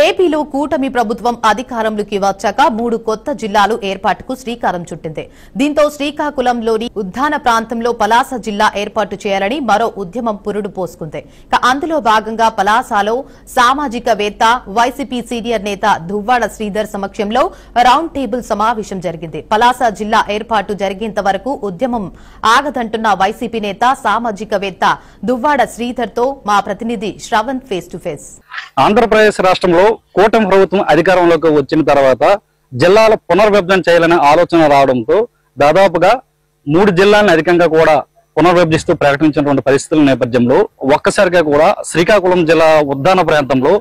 ఏపీలో కూటమి ప్రభుత్వం అధికారంలోకి వచ్చాక 3 కొత్త జిల్లాలు ఏర్పాటుకు శ్రీకారం చుట్టింది. దీంతో శ్రీకాకుళంలోని ఉద్దాన ప్రాంతంలో పలాస జిల్లా ఏర్పాటు చేయాలని మరో ఉద్యమం పురుడు పోసుకుంది. అందులో భాగంగా పలాసలో సామాజికవేత్త వైసీపీ సీనియర్ నేత దువ్వాడ శ్రీధర్ సమక్షంలో రౌండ్ టేబుల్ సమావేశం జరిగింది. పలాస జిల్లా ఏర్పాటు జరిగేంత వరకు ఉద్యమం ఆగదంటున్న వైసీపీ నేత సామాజికవేత్త దువ్వాడ శ్రీధర్ తో మా ప్రతినిధి Shravan face to face. Andhra Pradesh రాష్ట్రంలో కూటమి ప్రభుత్వం అధికారంలోకి వచ్చిన తర్వాత జిల్లాల పునర్విభజన చేయాలనే ఆలోచన రావడంతో దాదాపుగా 3 జిల్లాలను అధికంగా కూడా పునర్విభజిస్తూ ప్రకటించినటువంటి పరిస్థితుల నేపథ్యంలో ఒక్కసారిగా కూడా శ్రీకాకుళం జిల్లా ఉద్దాన ప్రాంతంలో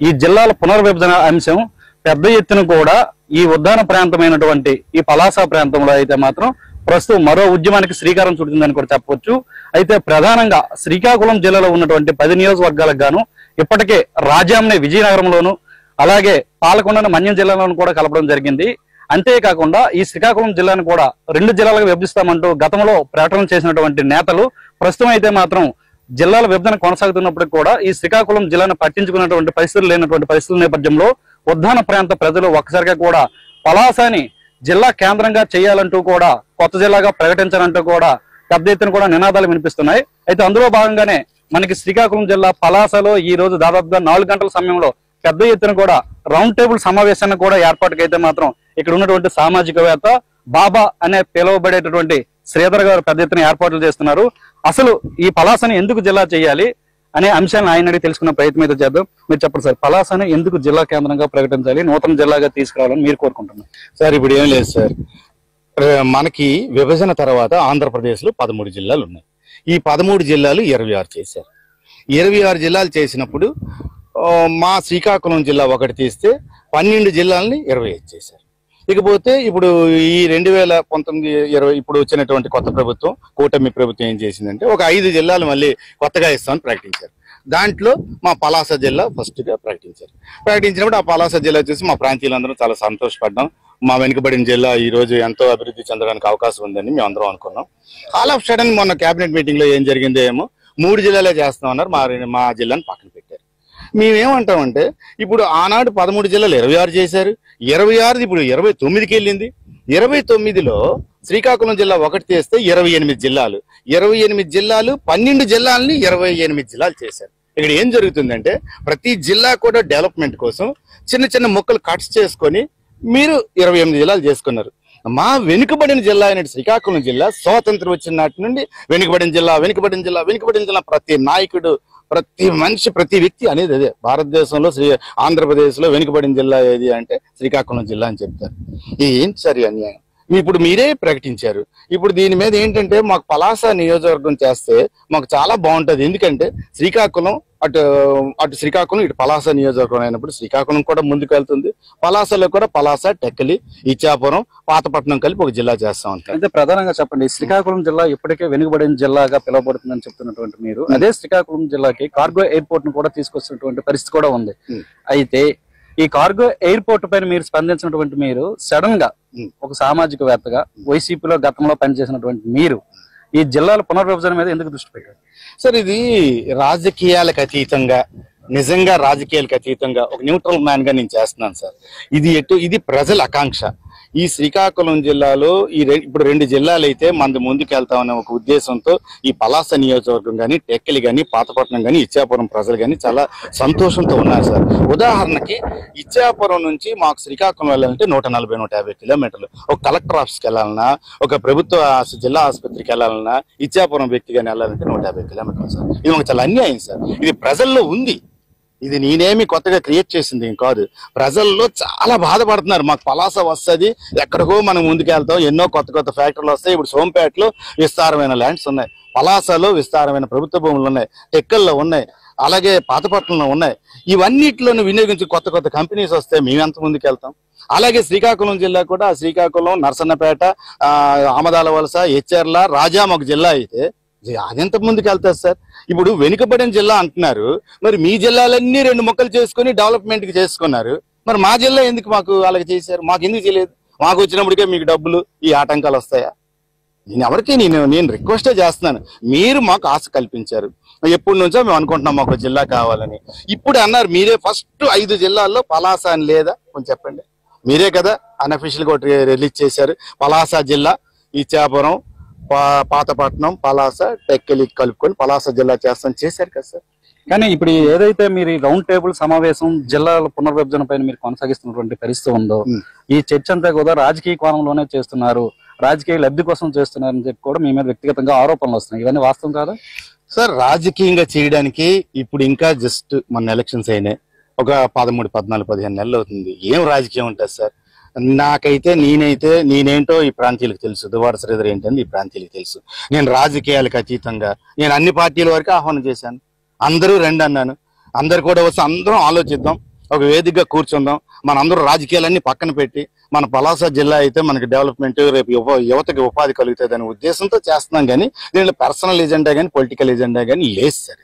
ఈ జిల్లాల పునర్విభజన అంశం పెద్ద ఎత్తున కూడా ఈ ఉద్దాన ప్రాంతమైనటువంటి ఈ పలాస ప్రాంతంలో అయితే మాత్రం ప్రస్తుతం మరో ఉద్యమానికి శ్రీకారం చుట్టిందని కూడా చెప్పవచ్చు. అయితే ప్రధానంగా శ్రీకాకుళం జిల్లాలో ఉన్నటువంటి 10 నియోజకవర్గాలకు గాను ఇప్పటికే రాజాంని విజయనగరంలోను అలాగే పాలకొండను మన్యం జిల్లాలోను కూడా కలపడం జరిగింది. అంతేకాకుండా ఈ శ్రీకాకుళం జిల్లాను కూడా 2 జిల్లాలుగా విభజిస్తామంటూ గతంలో ప్రకటన చేసినటువంటి నేతలు ప్రస్తుతం అయితే మాత్రం జిల్లాల విభజన కొనసాగుతున్నప్పటికీ కూడా ఈ శ్రీకాకుళం జిల్లాను పట్టించుకున్నటువంటి పరిస్థితులు లేనటువంటి పరిస్థితుల నేపథ్యంలో ఉద్దాన ప్రాంత ప్రజలు ఒక్కసారిగా కూడా పలాసని జిల్లా కేంద్రంగా చేయాలంటూ కూడా కొత్త జిల్లాగా ప్రకటించాలంటూ కూడా పెద్ద ఎత్తున కూడా నినాదాలు వినిపిస్తున్నాయి. అయితే అందులో భాగంగానే మనకి శ్రీకాకుళం జిల్లా పలాసలో ఈ రోజు దాదాపుగా 4 గంటల సమయంలో పెద్ద ఎత్తున కూడా రౌండ్ టేబుల్ సమావేశాన్ని కూడా ఏర్పాటుకైతే మాత్రం ఇక్కడ ఉన్నటువంటి సామాజికవేత్త బాబా అనే పిలువబడేటటువంటి శ్రీధర్ గారు పెద్ద ఎత్తున ఏర్పాట్లు చేస్తున్నారు. అసలు ఈ పలాసని ఎందుకు జిల్లా చేయాలి అనే అంశాన్ని ఆయన అడిగి తెలుసుకున్న ప్రయత్నం అయితే చేద్దాం. మీరు చెప్పండి సార్, పలాసని ఎందుకు జిల్లా కేంద్రంగా ప్రకటించాలి, నూతన జిల్లాగా తీసుకురావాలని మీరు కోరుకుంటున్నారు? సార్ ఇప్పుడు ఏం లేదు సార్, మనకి విభజన తర్వాత ఆంధ్రప్రదేశ్ లో 13 జిల్లాలు ఉన్నాయి. ఈ 13 జిల్లాలు 26 చేశారు. 26 జిల్లాలు చేసినప్పుడు మా శ్రీకాకుళం జిల్లా ఒకటి తీస్తే 12 జిల్లాలని 25 చేశారు. ఇకపోతే ఇప్పుడు ఈ 2019-20 ఇప్పుడు వచ్చినటువంటి కొత్త ప్రభుత్వం కూటమి ప్రభుత్వం ఏం చేసిందంటే ఒక 5 జిల్లాలు మళ్ళీ కొత్తగా ఇస్తామని ప్రకటించారు. దాంట్లో మా పలాస జిల్లా ఫస్ట్ గా ప్రకటించినప్పుడు ఆ పలాస జిల్లా చూసి మా ప్రాంతీయులందరూ చాలా సంతోషపడ్డాం. మా వెనుకబడిన జిల్లా ఈ రోజు ఎంతో అభివృద్ధి చెందడానికి అవకాశం ఉందని మేము అందరం అనుకున్నాం. ఆల్ ఆఫ్ సడన్ మొన్న కేబినెట్ మీటింగ్ లో ఏం జరిగిందో ఏమో 3 జిల్లాలే చేస్తామన్నారు. మా జిల్లాని పక్కన పెట్టారు. మేమేమంటామంటే ఇప్పుడు ఆనాడు 13 జిల్లాలు 26 చేశారు. 26 ఇప్పుడు 29కి వెళ్ళింది. 29లో శ్రీకాకుళం జిల్లా ఒకటి చేస్తే 28 జిల్లాలు, 28 జిల్లాలు 12 జిల్లాలని 28 జిల్లాలు చేశారు. ఇక్కడ ఏం జరుగుతుందంటే ప్రతి జిల్లా కూడా డెవలప్మెంట్ కోసం చిన్న చిన్న ముక్కలు కట్స్ చేసుకొని మీరు 28 జిల్లాలు చేసుకున్నారు. మా వెనుకబడిన జిల్లా అయిన శ్రీకాకుళం జిల్లా స్వాతంత్రం వచ్చిన నాటి నుండి వెనుకబడిన జిల్లా ప్రతి నాయకుడు, ప్రతి మనిషి, ప్రతి వ్యక్తి అనేది అదే. భారతదేశంలో ఆంధ్రప్రదేశ్ లో వెనుకబడిన జిల్లా ఏది అంటే శ్రీకాకుళం జిల్లా అని చెప్తారు. ఇది ఏంటి సార్ అన్యాయం? ఇప్పుడు మీరే ప్రకటించారు. ఇప్పుడు దీని మీద ఏంటంటే మాకు పలాస నియోజకవర్గం చేస్తే మాకు చాలా బాగుంటది. ఎందుకంటే శ్రీకాకుళం అటు శ్రీకాకుళం ఇటు పలాస నియోజకవర్గం అయినప్పుడు శ్రీకాకుళం కూడా ముందుకు వెళ్తుంది. పలాసలో కూడా పలాస, టెక్కలి, ఇచ్చాపురం, పాతపట్నం కలిపి ఒక జిల్లా చేస్తా ఉంటాం. అయితే ప్రధానంగా చెప్పండి, శ్రీకాకుళం జిల్లా ఇప్పటికే వెనుకబడిన జిల్లాగా పిలువబడుతుందని చెప్తున్నటువంటి మీరు అదే శ్రీకాకుళం జిల్లాకి కార్గో ఎయిర్పోర్ట్ ను కూడా తీసుకొచ్చినటువంటి పరిస్థితి కూడా ఉంది. అయితే ఈ కార్గో ఎయిర్పోర్ట్ పైన మీరు స్పందించినటువంటి మీరు సడన్ గా ఒక సామాజికవేత్తగా వైసీపీలో గతంలో పనిచేసినటువంటి మీరు ఈ జిల్లాల పునర్విభజన మీద ఎందుకు దృష్టి పెట్టారు? సార్ ఇది రాజకీయాలకు అతీతంగా, నిజంగా రాజకీయాలకు అతీతంగా ఒక న్యూట్రల్ మ్యాన్ గా నేను చేస్తున్నాను సార్. ఇది ప్రజల ఆకాంక్ష. ఈ శ్రీకాకుళం జిల్లాలో ఇప్పుడు 2 జిల్లాలు అయితే మంది ముందుకు వెళ్తామనే ఒక ఉద్దేశంతో ఈ పలాస నియోజకవర్గం కానీ, టెక్కలి కానీ, పాతపట్నం కానీ, ఇచ్చాపురం ప్రజలు కానీ చాలా సంతోషంతో ఉన్నారు సార్. ఉదాహరణకి ఇచ్చాపురం నుంచి మాకు శ్రీకాకుళం వెళ్ళాలంటే 140-150 కిలోమీటర్లు. ఒక కలెక్టర్ ఆఫీస్కి వెళ్ళాలన్నా, ఒక ప్రభుత్వ జిల్లా ఆసుపత్రికి వెళ్ళాలన్నా ఇచ్చాపురం వ్యక్తి కానీ వెళ్ళాలంటే 150 కిలోమీటర్లు సార్. ఇది మాకు చాలా అన్యాయం సార్. ఇది ప్రజల్లో ఉంది. ఇది నేనేమి కొత్తగా క్రియేట్ చేసింది ఏం కాదు. ప్రజల్లో చాలా బాధపడుతున్నారు. మాకు పలాస వస్తుంది, ఎక్కడికో మనం ముందుకెళ్తాం, ఎన్నో కొత్త ఫ్యాక్టరీలు వస్తాయి. ఇప్పుడు సోంపేటలో విస్తారమైన ల్యాండ్స్ ఉన్నాయి, పలాసలో విస్తారమైన ప్రభుత్వ భూములు ఉన్నాయి, టెక్కల్లో ఉన్నాయి, అలాగే పాతపట్నంలో ఉన్నాయి. ఇవన్నిటిలోనూ వినియోగించి కొత్త కంపెనీస్ వస్తే మేము ఎంత ముందుకెళ్తాం? అలాగే శ్రీకాకుళం జిల్లా కూడా శ్రీకాకుళం, నరసన్నపేట, ఆమదాల వలస, హెచ్ఆర్ల, రాజాం ఒక జిల్లా అయితే అదెంత ముందుకు వెళ్తారు సార్? ఇప్పుడు వెనుకబడిన జిల్లా అంటున్నారు, మరి మీ జిల్లాలన్నీ 2 ముక్కలు చేసుకుని డెవలప్మెంట్ కి చేసుకున్నారు. మరి మా జిల్లా ఎందుకు మాకు అలాగే చేశారు? మాకు ఎందుకు చేయలేదు? మాకు వచ్చినప్పటికే మీకు డబ్బులు, ఈ ఆటంకాలు వస్తాయా? నేను రిక్వెస్టే చేస్తున్నాను. మీరు మాకు ఆశ కల్పించారు. ఎప్పటి నుంచో మేము అనుకుంటున్నాం మాకు జిల్లా కావాలని. ఇప్పుడు అన్నారు మీరే ఫస్ట్ 5 జిల్లాల్లో పలాస అని లేదా కొంచెం చెప్పండి. మీరే కదా అన్అఫీషియల్ గా రిలీజ్ చేశారు. పలాస జిల్లా, ఇచ్చాపురం, పాతపట్నం, పలాస, టెక్కలి కలుపుకొని పలాస జిల్లా చేశారు కదా సార్. కానీ ఇప్పుడు ఏదైతే మీరు రౌండ్ టేబుల్ సమావేశం జిల్లాల పునర్విభజన పైన మీరు కొనసాగిస్తున్నటువంటి పరిస్థితి ఉందో, ఈ చర్చ అంతా కూడా రాజకీయ కోణంలోనే చేస్తున్నారు, రాజకీయ లబ్ధి కోసం చేస్తున్నారని చెప్పి కూడా మీ మీద వ్యక్తిగతంగా ఆరోపణలు వస్తున్నాయి. ఇవన్నీ వాస్తవం కాదా సార్? రాజకీయంగా చేయడానికి ఇప్పుడు ఇంకా జస్ట్ మన ఎలక్షన్స్ అయినాయి, ఒక 13, 14, 15 నెలలు అవుతుంది. ఏం రాజకీయం ఉంటుంది సార్? నాకైతే నేనేంటో ఈ ప్రాంతీయులకు తెలుసు, దువ్వాడ శ్రీధర్ ఏంటని ఈ ప్రాంతీయులకు తెలుసు. నేను రాజకీయాలకు అతీతంగా నేను అన్ని పార్టీల వరకు ఆహ్వానం చేశాను. అందరూ రండి అన్నాను. అందరు కూడా వస్తే అందరం ఆలోచిద్దాం, ఒక వేదికగా కూర్చుందాం, మన అందరూ రాజకీయాలన్నీ పక్కన పెట్టి మన పలాస జిల్లా అయితే మనకి డెవలప్మెంట్, రేపు యువతకి ఉపాధి కలుగుతుంది అనే ఉద్దేశంతో చేస్తున్నాం. కానీ దీంట్లో పర్సనల్ ఎజెండా కానీ పొలిటికల్ ఎజెండా కానీ లేదు సార్.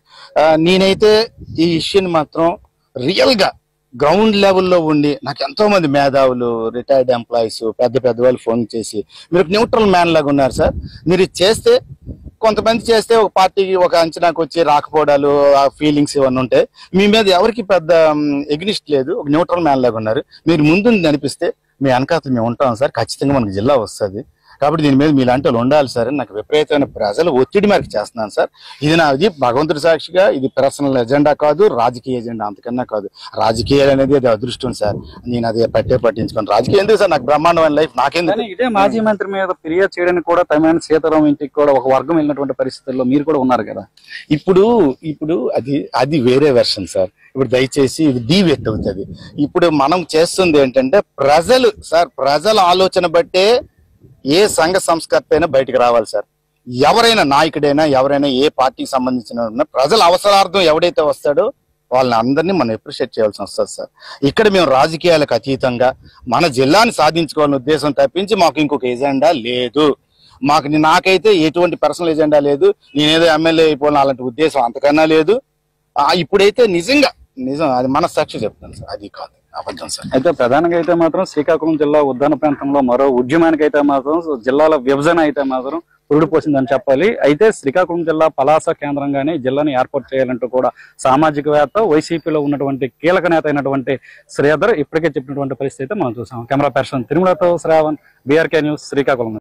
నేనైతే ఈ ఇష్యూని మాత్రం రియల్ గా గ్రౌండ్ లెవెల్లో ఉండి, నాకు ఎంతో మంది మేధావులు, రిటైర్డ్ ఎంప్లాయీస్, పెద్ద వాళ్ళు ఫోన్ చేసి మీరు న్యూట్రల్ మ్యాన్ లాగా ఉన్నారు సార్, మీరు చేస్తే కొంతమంది చేస్తే ఒక పార్టీకి ఒక అంచనాకు వచ్చి రాకపోవడాలు, ఆ ఫీలింగ్స్ ఇవన్నీ ఉంటాయి. మీ మీద ఎవరికి పెద్ద ఎగ్నిస్ట్ లేదు, ఒక న్యూట్రల్ మ్యాన్ లాగా ఉన్నారు. మీరు ముందు అనిపిస్తే మీ వెనకాతలు మేము ఉంటాం సార్, ఖచ్చితంగా మనకి జిల్లా వస్తుంది. కాబట్టి దీని మీద మీలాంటి వాళ్ళు ఉండాలి సార్. నాకు విపరీతమైన ప్రజలు ఒత్తిడి మేరకు చేస్తున్నాను సార్. ఇది నాది భగవంతుడి సాక్షిగా, ఇది పర్సనల్ ఎజెండా కాదు, రాజకీయ ఎజెండా అంతకన్నా కాదు. రాజకీయాలు అనేది అది అదృష్టం సార్. నేను అది పట్టించుకోను. రాజకీయం ఎందుకు సార్? నాకు బ్రహ్మాండమైన లైఫ్ నాకేందుకు. ఇదే మాజీ మంత్రి మీద ఫిర్యాదు చేయడానికి కూడా తమిళనాడు సీతారాం ఇంటికి కూడా ఒక వర్గం వెళ్ళినటువంటి పరిస్థితుల్లో మీరు కూడా ఉన్నారు కదా. ఇప్పుడు అది వేరే వెర్షన్ సార్. ఇప్పుడు దయచేసి ఇది డీవియేట్ అవుతుంది. ఇప్పుడు మనం చేస్తుంది ఏంటంటే ప్రజల ఆలోచన బట్టే ఏ సంఘ సంస్కర్త అయినా బయటకు రావాలి సార్. ఎవరైనా నాయకుడైనా, ఎవరైనా ఏ పార్టీకి సంబంధించిన ప్రజల అవసరార్థం ఎవడైతే వస్తాడో వాళ్ళని అందరినీ మనం అప్రిషియేట్ చేయాల్సి వస్తుంది సార్. ఇక్కడ మేము రాజకీయాలకు అతీతంగా మన జిల్లాని సాధించుకోవాలనే ఉద్దేశం తప్పించి మాకు ఇంకొక ఎజెండా లేదు. నాకైతే ఎటువంటి పర్సనల్ ఎజెండా లేదు. నేనేదో ఎమ్మెల్యే అయిపోయిన అలాంటి ఉద్దేశం అంతకన్నా లేదు. ఇప్పుడైతే నిజం అది మనస్సాక్షి చెప్తాను సార్, అది కాదు అబద్ధం సార్. అయితే ప్రధానంగా అయితే మాత్రం శ్రీకాకుళం జిల్లా ఉద్దాన ప్రాంతంలో మరో ఉద్యమానికి అయితే మాత్రం జిల్లాల విభజన అయితే మాత్రం పురుడు పోసిందని చెప్పాలి. అయితే శ్రీకాకుళం జిల్లా పలాస కేంద్రంగానే జిల్లాని ఏర్పాటు చేయాలంటూ కూడా సామాజికవేత్త, వైసీపీలో ఉన్నటువంటి కీలక నేత అయినటువంటి శ్రీధర్ ఇప్పటికే చెప్పినటువంటి పరిస్థితి అయితే మనం చూసాం. కెమెరా పర్సన్ తిరుమలతో శ్రావణ్, బీఆర్కే న్యూస్, శ్రీకాకుళం.